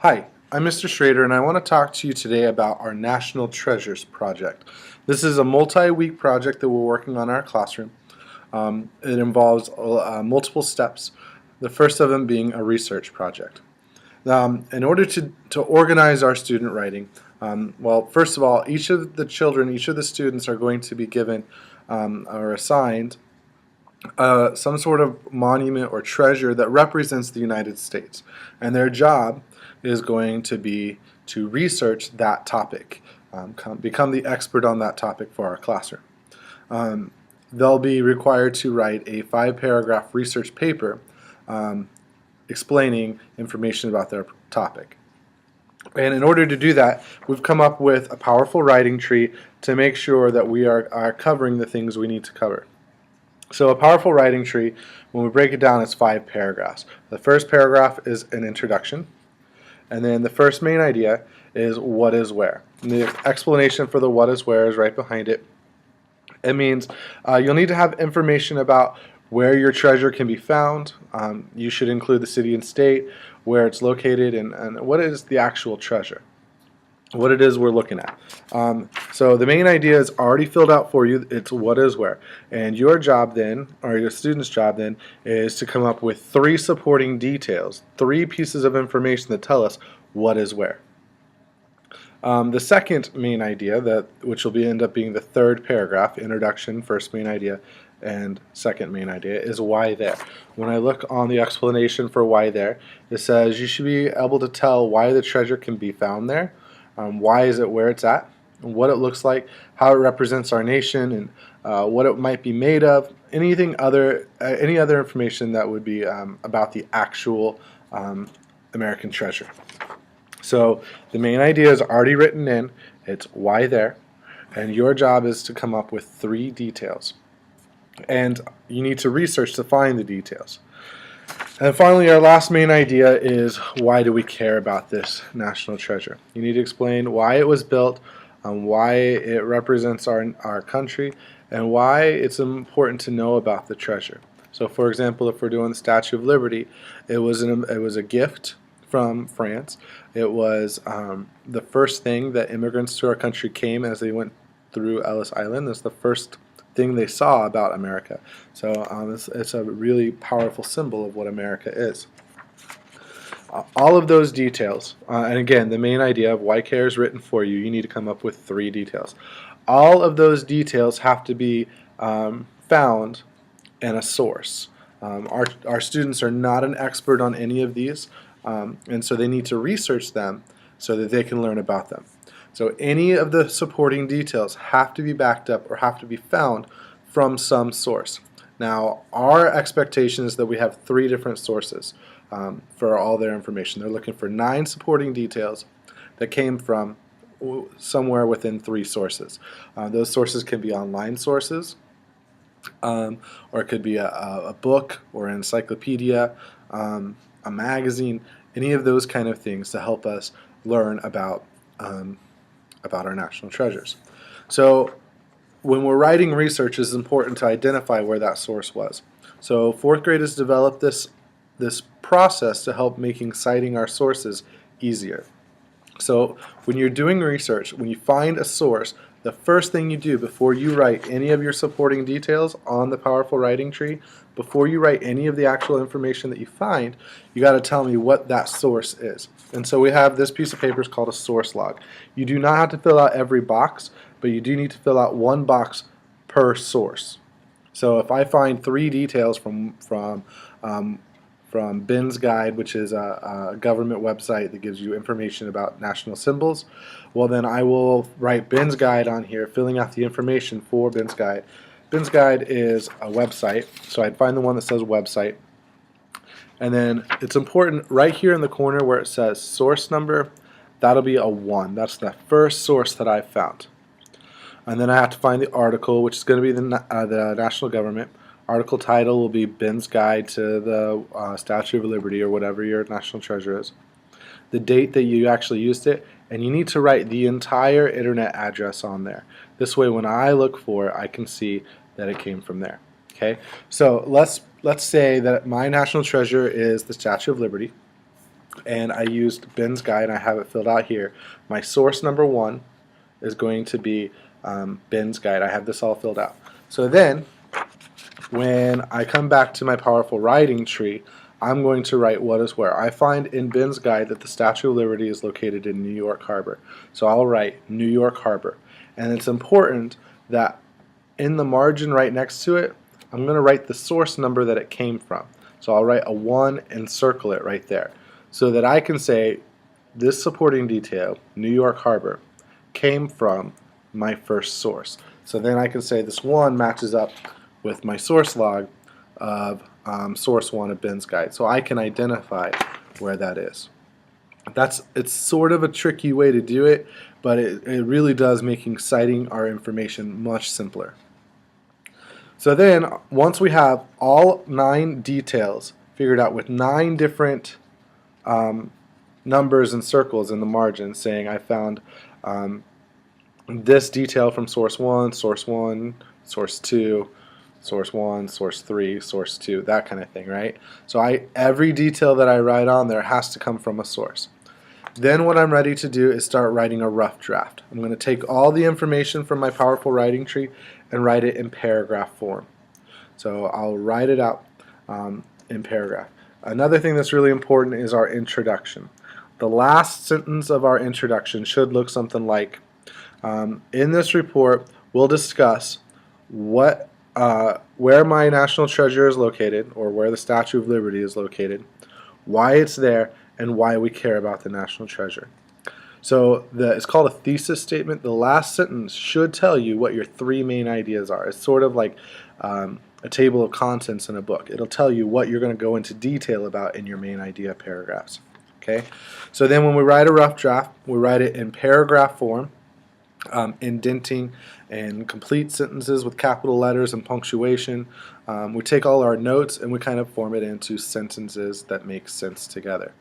Hi, I'm Mr. Schrader, and I want to talk to you today about our National Treasures project. This is a multi-week project that we're working on in our classroom. It involves multiple steps, the first of them being a research project. In order to organize our student writing, well, first of all, each of the students are going to be given or assigned some sort of monument or treasure that represents the United States. And their job is going to be to research that topic, become the expert on that topic for our classroom. They'll be required to write a 5-paragraph research paper explaining information about their topic. And in order to do that, we've come up with a powerful writing tree to make sure that we are covering the things we need to cover. So a powerful writing tree, when we break it down, it's 5 paragraphs. The first paragraph is an introduction, and then the first main idea is what is where. And the explanation for the what is where is right behind it. It means you'll need to have information about where your treasure can be found. You should include the city and state, where it's located, and what is the actual treasure, what it is we're looking at. So the main idea is already filled out for you. It's what is where. And your job then, or your student's job then, is to come up with 3 supporting details, 3 pieces of information that tell us what is where. The second main idea, which will end up being the 3rd paragraph, introduction, first main idea, and second main idea, is why there. When I look on the explanation for why there, it says you should be able to tell why the treasure can be found there. Why is it where it's at, what it looks like, how it represents our nation, and what it might be made of, any other information that would be about the actual American treasure. So the main idea is already written in, it's why there, and your job is to come up with 3 details. And you need to research to find the details. And finally, our last main idea is why do we care about this national treasure? You need to explain why it was built, why it represents our country, and why it's important to know about the treasure. So for example, if we're doing the Statue of Liberty, it was a gift from France. It was the first thing that immigrants to our country came as they went through Ellis Island. That's the first thing they saw about America. So it's a really powerful symbol of what America is. All of those details, and again, the main idea of why CARE is written for you, you need to come up with 3 details. All of those details have to be found in a source. Our students are not an expert on any of these, and so they need to research them so that they can learn about them. So any of the supporting details have to be backed up or have to be found from some source. Now, our expectation is that we have 3 different sources for all their information. They're looking for 9 supporting details that came from somewhere within 3 sources. Those sources can be online sources, or it could be a book or an encyclopedia, a magazine, any of those kind of things to help us learn about our national treasures. So when we're writing research, it's important to identify where that source was. So 4th grade has developed this process to help making citing our sources easier. So when you're doing research, when you find a source, the first thing you do before you write any of your supporting details on the powerful writing tree, before you write any of the actual information that you find, you got to tell me what that source is. And so we have this piece of paper is called a source log. You do not have to fill out every box, but you do need to fill out 1 box per source. So if I find 3 details from Ben's Guide, which is a government website that gives you information about national symbols, well then I will write Ben's Guide on here, filling out the information for Ben's Guide. Ben's Guide is a website, so I'd find the one that says website. And then it's important right here in the corner where it says source number, that'll be a 1. That's the first source that I've found. And then I have to find the article, which is going to be the national government. Article title will be Ben's Guide to the Statue of Liberty or whatever your national treasure is. The date that you actually used it, and you need to write the entire internet address on there. This way when I look for it, I can see that it came from there. Okay, so let's say that my national treasure is the Statue of Liberty. and I used Ben's guide, and I have it filled out here. My source number 1 is going to be Ben's guide. I have this all filled out. So then, when I come back to my powerful writing tree, I'm going to write what is where. I find in Ben's guide that the Statue of Liberty is located in New York Harbor. So I'll write New York Harbor. And it's important that in the margin right next to it, I'm going to write the source number that it came from. So I'll write a 1 and circle it right there, so that I can say this supporting detail, New York Harbor, came from my first source. So then I can say this 1 matches up with my source log of source 1 of Ben's guide. So I can identify where that is. It's sort of a tricky way to do it, but it really does make citing our information much simpler. So then, once we have all 9 details figured out with 9 different numbers and circles in the margin saying I found this detail from source 1, source 1, source 2, source 1, source 3, source 2, that kind of thing, right? So every detail that I write on there has to come from a source. Then what I'm ready to do is start writing a rough draft. I'm going to take all the information from my powerful writing tree and write it in paragraph form. So I'll write it out in paragraph. Another thing that's really important is our introduction. The last sentence of our introduction should look something like, in this report we'll discuss where my national treasure is located, or where the Statue of Liberty is located, why it's there, and why we care about the national treasure. So it's called a thesis statement. The last sentence should tell you what your 3 main ideas are. It's sort of like a table of contents in a book. It'll tell you what you're going to go into detail about in your main idea paragraphs. Okay. So then when we write a rough draft, we write it in paragraph form, indenting and complete sentences with capital letters and punctuation. We take all our notes and we kind of form it into sentences that make sense together.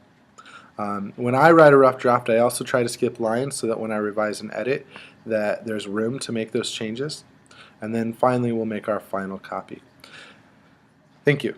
When I write a rough draft, I also try to skip lines so that when I revise and edit, that there's room to make those changes. And then finally, we'll make our final copy. Thank you.